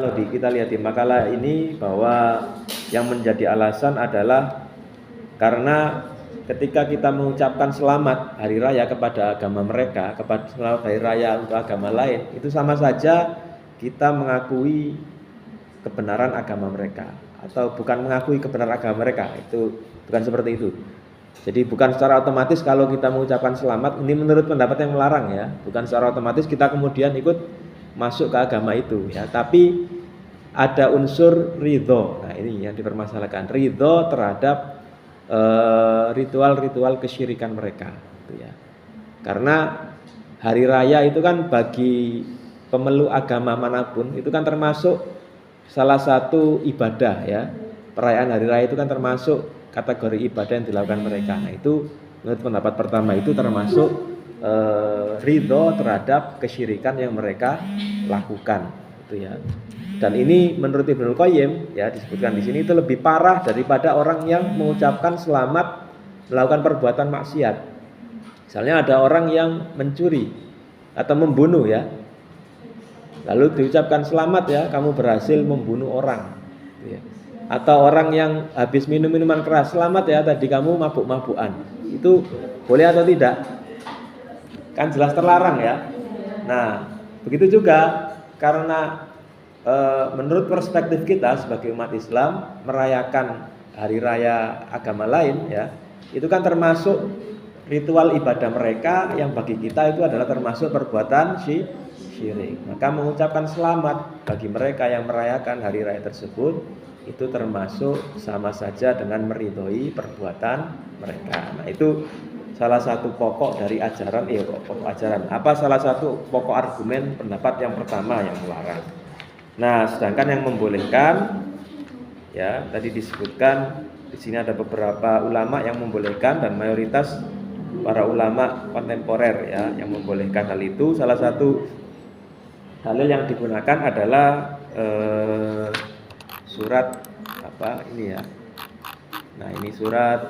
Kalau kita lihat di makalah ini bahwa yang menjadi alasan adalah karena ketika kita mengucapkan selamat hari raya kepada agama mereka, kepada selamat hari raya untuk agama lain, itu sama saja kita mengakui kebenaran agama mereka atau bukan mengakui kebenaran agama mereka. Itu bukan seperti itu. Jadi bukan secara otomatis kalau kita mengucapkan selamat, ini menurut pendapat yang melarang ya, bukan secara otomatis kita kemudian ikut masuk ke agama itu ya, tapi ada unsur ridho. Nah ini yang dipermasalahkan, ridho terhadap ritual-ritual kesyirikan mereka gitu ya. Karena hari raya itu kan bagi pemeluk agama manapun itu kan termasuk salah satu ibadah ya. Perayaan hari raya itu kan termasuk kategori ibadah yang dilakukan mereka. Nah itu menurut pendapat pertama itu termasuk ridho terhadap kesyirikan yang mereka lakukan itu ya. Dan ini menurut Ibnul Qayyim ya, disebutkan di sini itu lebih parah daripada orang yang mengucapkan selamat melakukan perbuatan maksiat. Misalnya ada orang yang mencuri atau membunuh ya, lalu diucapkan selamat ya, kamu berhasil membunuh orang ya. Atau orang yang habis minum minuman keras, selamat ya, tadi kamu mabuk-mabukan. Itu boleh atau tidak? Kan jelas terlarang ya. Nah begitu juga karena menurut perspektif kita sebagai umat Islam merayakan hari raya agama lain ya, itu kan termasuk ritual ibadah mereka yang bagi kita itu adalah termasuk perbuatan syirik. Maka mengucapkan selamat bagi mereka yang merayakan hari raya tersebut itu termasuk sama saja dengan meridhoi perbuatan mereka. Nah itu salah satu pokok dari ajaran pokok ajaran. Apa salah satu pokok argumen pendapat yang pertama yang melarang. Nah, sedangkan yang membolehkan ya, tadi disebutkan di sini ada beberapa ulama yang membolehkan dan mayoritas para ulama kontemporer ya yang membolehkan hal itu. Salah satu dalil yang digunakan adalah surat apa ini ya. Nah, ini surat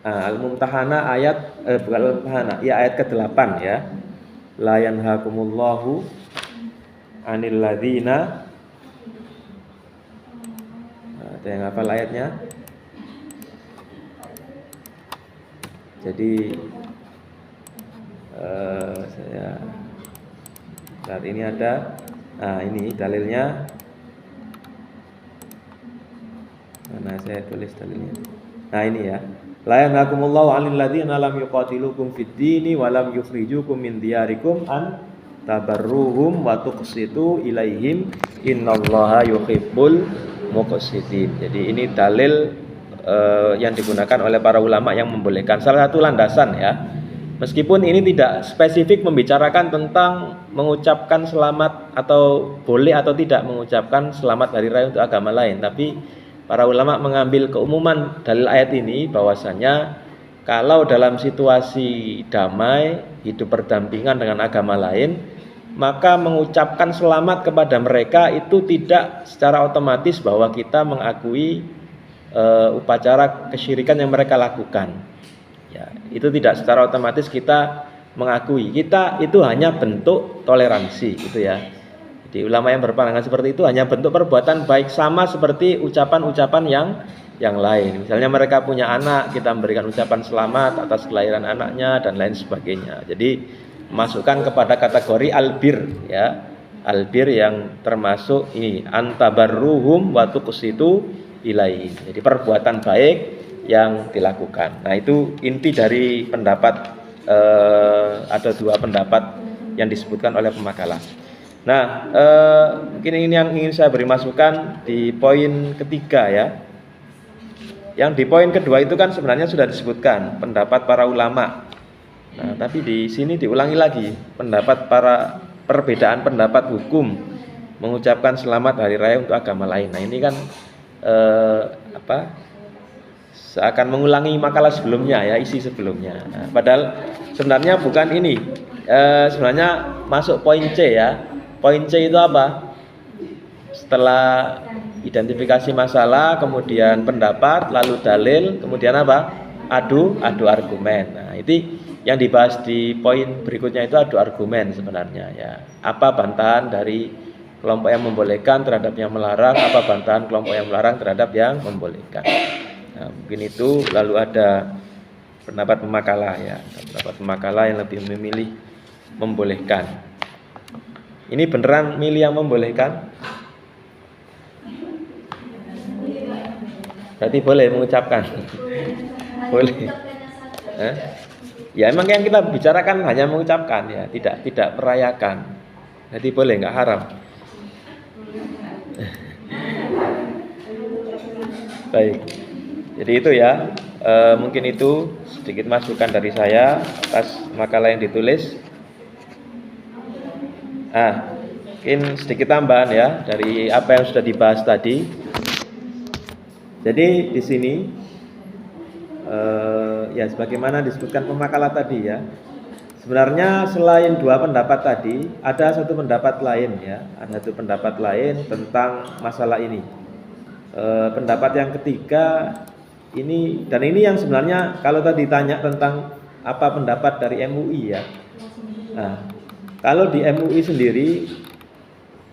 Al-Mumtahanah ayat bukan Al-Mumtahanah, ya ayat ke-8 ya. La yanhakumullahu 'anil ladzina. Ada yang hafal ayatnya? Jadi saya saat ini ada. Nah, ini dalilnya. Mana saya tulis dalilnya? Nah, ini ya. La yanhakumullahu 'anil ladzina lam yuqatilukum fid dini wa lam yukhrijukum min diyarikum an tabarruhum wa tuqsitu ilaihim innallaha yuhibbul muqsitin. Jadi ini dalil yang digunakan oleh para ulama yang membolehkan, salah satu landasan ya. Meskipun ini tidak spesifik membicarakan tentang mengucapkan selamat atau boleh atau tidak mengucapkan selamat hari raya untuk agama lain, tapi para ulama mengambil keumuman dalil ayat ini bahwasanya kalau dalam situasi damai, hidup berdampingan dengan agama lain, maka mengucapkan selamat kepada mereka itu tidak secara otomatis bahwa kita mengakui upacara kesyirikan yang mereka lakukan. Ya, itu tidak secara otomatis kita mengakui. Kita itu hanya bentuk toleransi gitu ya. Di ulama yang berpandangan seperti itu hanya bentuk perbuatan baik, sama seperti ucapan-ucapan yang lain. Misalnya mereka punya anak, kita memberikan ucapan selamat atas kelahiran anaknya dan lain sebagainya. Jadi masukkan kepada kategori albir ya. Albir yang termasuk ini antabarruhum wa tuqsitu ilaihi. Jadi perbuatan baik yang dilakukan. Nah, itu inti dari pendapat ada dua pendapat yang disebutkan oleh pemakalah. Nah, mungkin ini yang ingin saya beri masukan di poin ketiga ya. Yang di poin kedua itu kan sebenarnya sudah disebutkan pendapat para ulama. Nah, tapi di sini diulangi lagi perbedaan pendapat hukum mengucapkan selamat hari raya untuk agama lain. Nah, ini kan seakan mengulangi makalah sebelumnya ya, isi sebelumnya. Nah, padahal sebenarnya bukan ini. Sebenarnya masuk poin C ya. Poin C itu apa? Setelah identifikasi masalah, kemudian pendapat, lalu dalil, kemudian apa? Adu argumen. Nah, Yang dibahas di poin berikutnya itu ada argumen sebenarnya ya. Apa bantahan dari kelompok yang membolehkan terhadap yang melarang, apa bantahan kelompok yang melarang terhadap yang membolehkan. Nah, mungkin itu. Lalu ada pendapat pemakalah ya, pendapat pemakalah yang lebih memilih membolehkan. Ini beneran milih yang membolehkan? Berarti boleh mengucapkan? Boleh. Ya emang yang kita bicarakan hanya mengucapkan ya, tidak merayakan. Jadi boleh, nggak haram. Baik. Jadi itu ya, mungkin itu sedikit masukan dari saya atas makalah yang ditulis. Mungkin sedikit tambahan ya dari apa yang sudah dibahas tadi. Jadi di sini ya sebagaimana disebutkan pemakalah tadi ya. Sebenarnya selain dua pendapat tadi, ada satu pendapat lain ya, ada satu pendapat lain tentang masalah ini. Pendapat yang ketiga ini, dan ini yang sebenarnya kalau tadi ditanya tentang apa pendapat dari MUI ya. Nah, kalau di MUI sendiri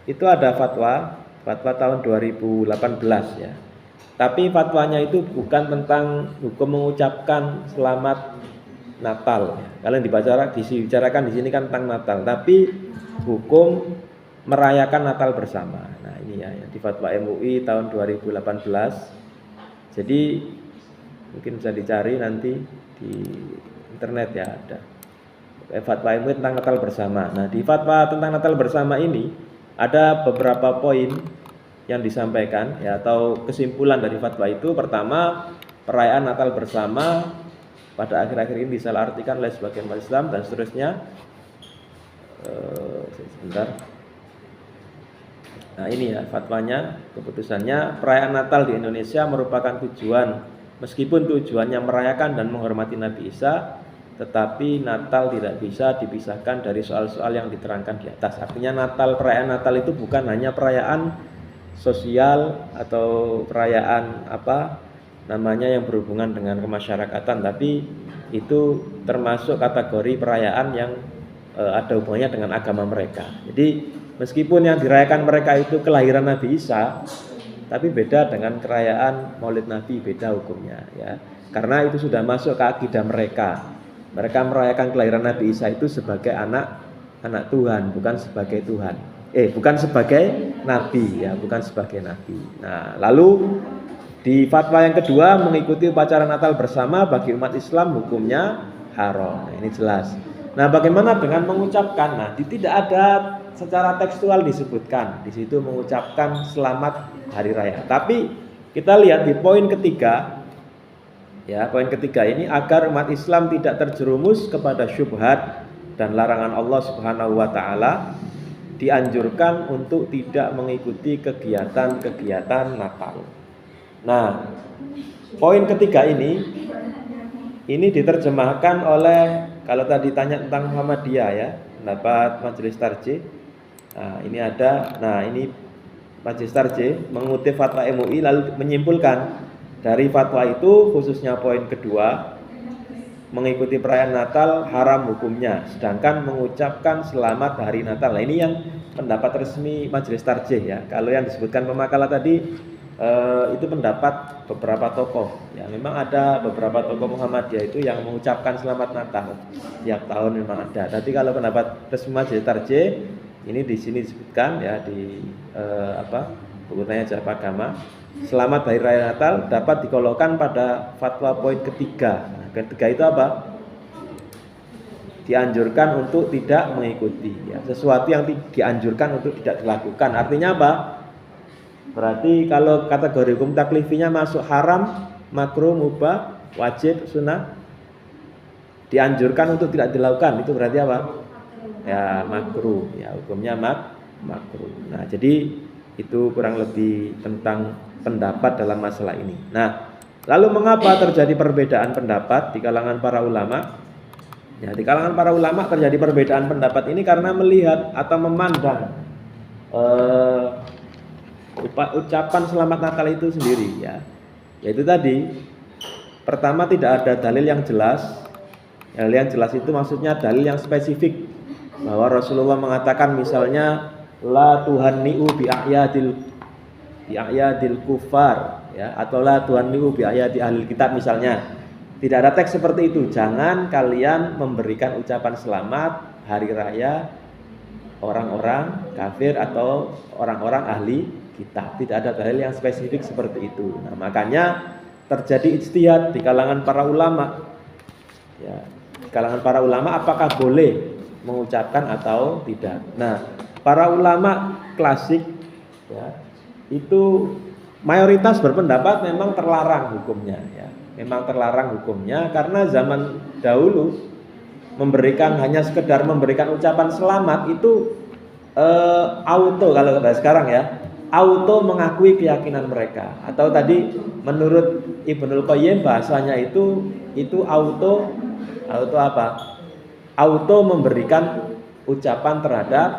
itu ada fatwa tahun 2018 ya. Tapi fatwanya itu bukan tentang hukum mengucapkan selamat Natal. Kalian dibicarakan di sini kan tentang Natal, tapi hukum merayakan Natal bersama. Nah, ini ya di fatwa MUI tahun 2018. Jadi mungkin bisa dicari nanti di internet ya, ada fatwa MUI tentang Natal bersama. Nah, di fatwa tentang Natal bersama ini ada beberapa poin yang disampaikan ya, atau kesimpulan dari fatwa itu. Pertama, perayaan Natal bersama pada akhir-akhir ini disalahartikan oleh sebagian umat Islam dan seterusnya. Sebentar. Nah, ini ya fatwanya, keputusannya. Perayaan Natal di Indonesia merupakan tujuan, meskipun tujuannya merayakan dan menghormati Nabi Isa, tetapi Natal tidak bisa dipisahkan dari soal-soal yang diterangkan di atas. Artinya perayaan Natal itu bukan hanya perayaan sosial atau perayaan yang berhubungan dengan kemasyarakatan, tapi itu termasuk kategori perayaan yang ada hubungannya dengan agama mereka. Jadi meskipun yang dirayakan mereka itu kelahiran Nabi Isa, tapi beda dengan perayaan Maulid Nabi, beda hukumnya ya. Karena itu sudah masuk ke akidah mereka. Mereka merayakan kelahiran Nabi Isa itu sebagai anak Tuhan, bukan sebagai Tuhan. Bukan sebagai nabi ya, bukan sebagai nabi. Nah, lalu di fatwa yang kedua, mengikuti upacara Natal bersama bagi umat Islam hukumnya haram. Nah, ini jelas. Nah, bagaimana dengan mengucapkan? Nah, tidak ada secara tekstual disebutkan di situ mengucapkan selamat hari raya. Tapi kita lihat di poin ketiga. Ya, poin ketiga ini agar umat Islam tidak terjerumus kepada syubhat dan larangan Allah Subhanahu wa taala, dianjurkan untuk tidak mengikuti kegiatan-kegiatan Natal. Nah, poin ketiga ini diterjemahkan oleh, kalau tadi tanya tentang Muhammadiyah ya, pendapat Majelis Tarjih. Nah, ini ada. Nah, ini Majelis Tarjih mengutip fatwa MUI lalu menyimpulkan dari fatwa itu, khususnya poin kedua, mengikuti perayaan Natal haram hukumnya, sedangkan mengucapkan selamat hari Natal. Nah, ini yang pendapat resmi Majelis Tarjih ya. Kalau yang disebutkan pemakalah tadi itu pendapat beberapa tokoh ya. Memang ada beberapa tokoh Muhammadiyah itu yang mengucapkan selamat Natal tiap tahun, memang ada. Tapi kalau pendapat resmi Majelis Tarjih ini di sini disebutkan ya, di buku tanya jawab agama, selamat hari raya Natal dapat dikolokkan pada fatwa poin ketiga. Nah, ketiga itu apa? Dianjurkan untuk tidak mengikuti ya, sesuatu yang dianjurkan untuk tidak dilakukan. Artinya apa? Berarti kalau kategori hukum taklifinya masuk haram, makruh, mubah, wajib, sunnah, dianjurkan untuk tidak dilakukan, itu berarti apa? Ya makruh ya, hukumnya makruh. Nah, jadi itu kurang lebih tentang pendapat dalam masalah ini. Nah, lalu mengapa terjadi perbedaan pendapat di kalangan para ulama? Ya, di kalangan para ulama terjadi perbedaan pendapat ini karena melihat atau memandang ucapan selamat Natal itu sendiri ya. Yaitu tadi, pertama tidak ada dalil yang jelas Dalil yang jelas itu maksudnya dalil yang spesifik, bahwa Rasulullah mengatakan misalnya la tuhanni'u bi a'yadil kufar ya, atau la tuhanni'u bi a'yadi ahlil kitab misalnya. Tidak ada teks seperti itu. Jangan kalian memberikan ucapan selamat hari raya orang-orang kafir atau orang-orang ahli kitab. Tidak ada dalil yang spesifik seperti itu. Nah, makanya terjadi ijtihad di kalangan para ulama. Ya, di kalangan para ulama apakah boleh mengucapkan atau tidak. Nah, para ulama klasik ya, itu mayoritas berpendapat memang terlarang hukumnya ya. Memang terlarang hukumnya karena zaman dahulu hanya sekedar memberikan ucapan selamat itu auto, kalau sekarang ya, auto mengakui keyakinan mereka. Atau tadi menurut Ibnul Qayyim bahasanya itu auto apa? Auto memberikan ucapan terhadap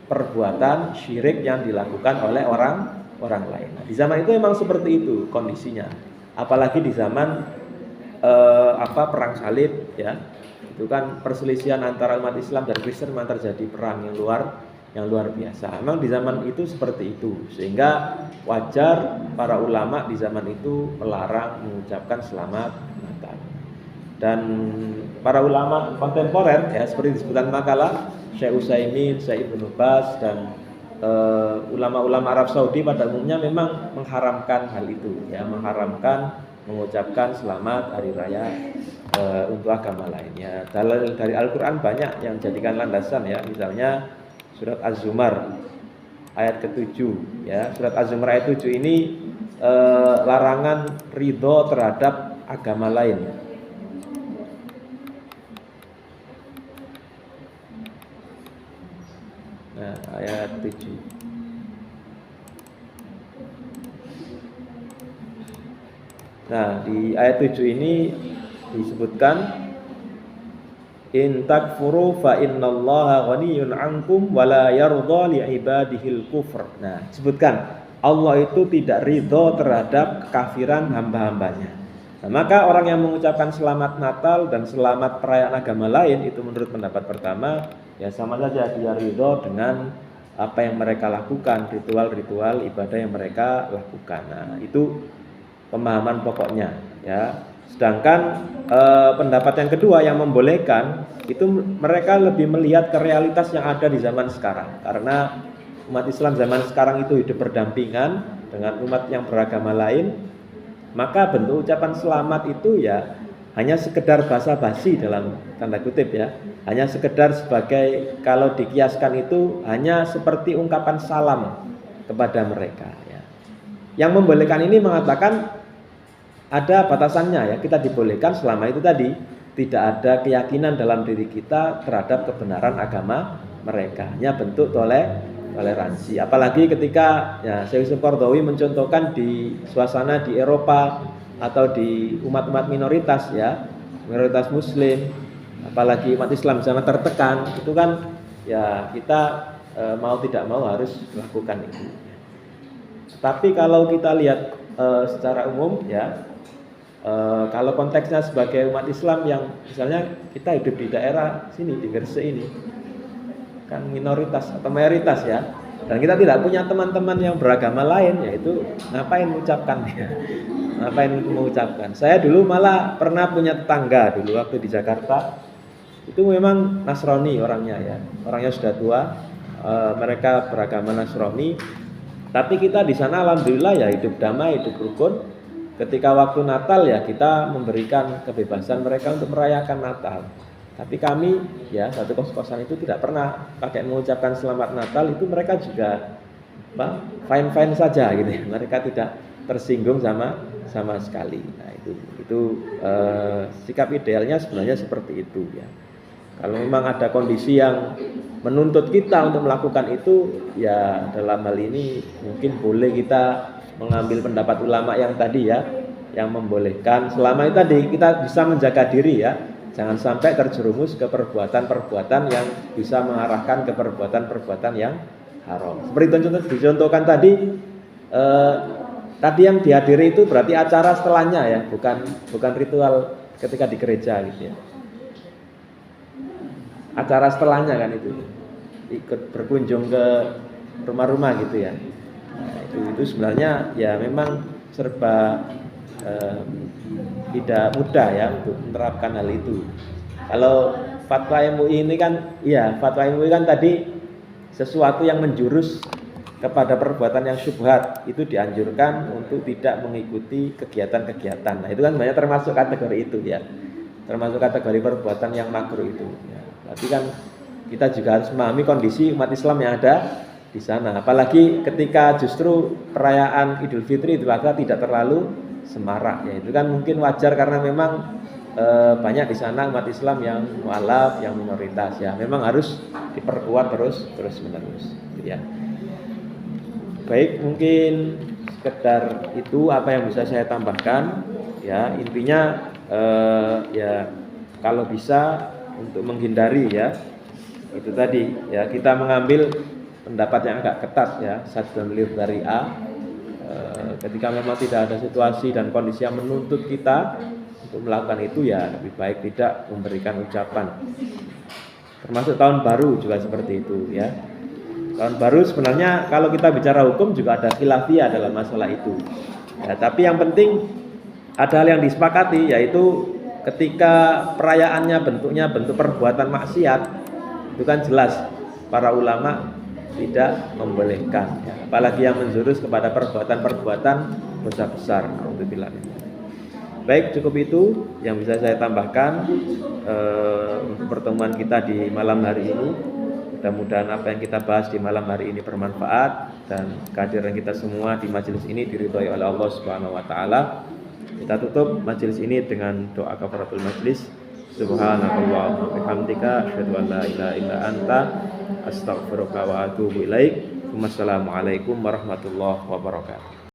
perbuatan syirik yang dilakukan oleh orang lain. Nah, di zaman itu memang seperti itu kondisinya. Apalagi di zaman perang salib ya. Itu kan perselisihan antara umat Islam dan Kristen, memang terjadi perang yang luar biasa. Memang di zaman itu seperti itu, sehingga wajar para ulama di zaman itu melarang mengucapkan selamat Natal. Dan para ulama kontemporer ya, seperti disebutkan makalah Syekh Utsaimin, Syekh Ibnu Baz dan ulama-ulama Arab Saudi pada umumnya memang mengharamkan hal itu ya, mengharamkan mengucapkan selamat hari raya untuk agama lainnya. Dalil dari Al-Qur'an banyak yang jadikan landasan ya, misalnya surat Az-Zumar ayat ke-7 ya. Surat Az-Zumar ayat 7 ini larangan ridho terhadap agama lain. Nah, ayat 7. Nah, di ayat 7 ini disebutkan in takfuru fa innallaha ghaniyyun 'ankum wa la yardha li 'ibadihil kufr. Nah, disebutkan Allah itu tidak ridho terhadap kekafiran hamba-hambanya. Nah, maka orang yang mengucapkan selamat Natal dan selamat perayaan agama lain itu menurut pendapat pertama ya sama saja dia ridho dengan apa yang mereka lakukan, ritual-ritual ibadah yang mereka lakukan. Nah, itu pemahaman pokoknya ya. Sedangkan pendapat yang kedua yang membolehkan itu mereka lebih melihat ke realitas yang ada di zaman sekarang. Karena umat Islam zaman sekarang itu hidup berdampingan dengan umat yang beragama lain. Maka bentuk ucapan selamat itu ya hanya sekedar basa-basi dalam tanda kutip ya. Hanya sekedar sebagai, kalau dikiaskan itu hanya seperti ungkapan salam kepada mereka ya. Yang membolehkan ini mengatakan ada batasannya ya, kita dibolehkan selama itu tadi tidak ada keyakinan dalam diri kita terhadap kebenaran agama mereka. Hanya bentuk toleransi. Apalagi ketika ya Syekh Yusuf Qaradawi mencontohkan di suasana di Eropa atau di umat-umat minoritas ya, minoritas muslim, apalagi umat Islam zaman tertekan, itu kan ya kita mau tidak mau harus melakukan itu. Tapi kalau kita lihat secara umum ya, kalau konteksnya sebagai umat Islam yang misalnya kita hidup di daerah sini, di Gresik ini kan minoritas atau mayoritas ya, dan kita tidak punya teman-teman yang beragama lain, yaitu ngapain mengucapkan ya, ngapain mengucapkan. Saya dulu malah pernah punya tetangga dulu waktu di Jakarta, itu memang Nasrani orangnya ya, orangnya sudah tua, mereka beragama Nasrani, tapi kita di sana alhamdulillah ya hidup damai, hidup rukun. Ketika waktu Natal ya kita memberikan kebebasan mereka untuk merayakan Natal. Tapi kami ya satu kos-kosan itu tidak pernah pakai mengucapkan selamat Natal, itu mereka juga fine-fine saja gitu ya. Mereka tidak tersinggung sama sekali. Nah, itu sikap idealnya sebenarnya seperti itu ya. Kalau memang ada kondisi yang menuntut kita untuk melakukan itu ya dalam hal ini mungkin boleh kita mengambil pendapat ulama yang tadi ya, yang membolehkan selama itu tadi kita bisa menjaga diri ya. Jangan sampai terjerumus ke perbuatan-perbuatan yang bisa mengarahkan ke perbuatan-perbuatan yang haram. Seperti dicontohkan tadi, tadi yang dihadiri itu berarti acara setelahnya ya, bukan ritual ketika di gereja gitu ya. acara setelahnya kan itu, ikut berkunjung ke rumah-rumah gitu ya. Nah, itu sebenarnya ya memang serba tidak mudah ya untuk menerapkan hal itu. Kalau fatwa MUI ini kan, ya fatwa MUI kan tadi sesuatu yang menjurus kepada perbuatan yang syubhat itu dianjurkan untuk tidak mengikuti kegiatan-kegiatan. Nah itu kan banyak termasuk kategori itu ya, termasuk kategori perbuatan yang makruh itu. Ya, berarti kan kita juga harus memahami kondisi umat Islam yang ada di sana. Apalagi ketika justru perayaan Idul Fitri, Idul Adha tidak terlalu semarak. Ya itu kan mungkin wajar karena memang banyak di sana umat Islam yang mualaf, yang minoritas ya. Memang harus diperkuat terus menerus. Ya. Baik, mungkin sekedar itu apa yang bisa saya tambahkan. Ya intinya ya kalau bisa untuk menghindari ya itu tadi ya kita mengambil pendapat yang agak ketat ya saddan dari A ketika memang tidak ada situasi dan kondisi yang menuntut kita untuk melakukan itu ya lebih baik tidak memberikan ucapan. Termasuk tahun baru juga seperti itu ya. Tahun baru sebenarnya kalau kita bicara hukum juga ada khilafiyah dalam masalah itu. Ya, tapi yang penting ada hal yang disepakati yaitu ketika perayaannya bentuknya bentuk perbuatan maksiat itu kan jelas para ulama tidak membolehkan ya. Apalagi yang menjurus kepada perbuatan-perbuatan dosa besar. Alhamdulillah. Baik, cukup itu yang bisa saya tambahkan untuk pertemuan kita di malam hari ini. Mudah-mudahan apa yang kita bahas di malam hari ini bermanfaat dan kehadiran kita semua di majelis ini diridhai oleh Allah Subhanahu wa taala. Kita tutup majelis ini dengan doa kafaratul majelis. Subhanakallahumma wa bihamdika asyhadu an la ilaha illa anta astaghfiruka wa atubu ilaik. Wassalamualaikum warahmatullahi wabarakatuh.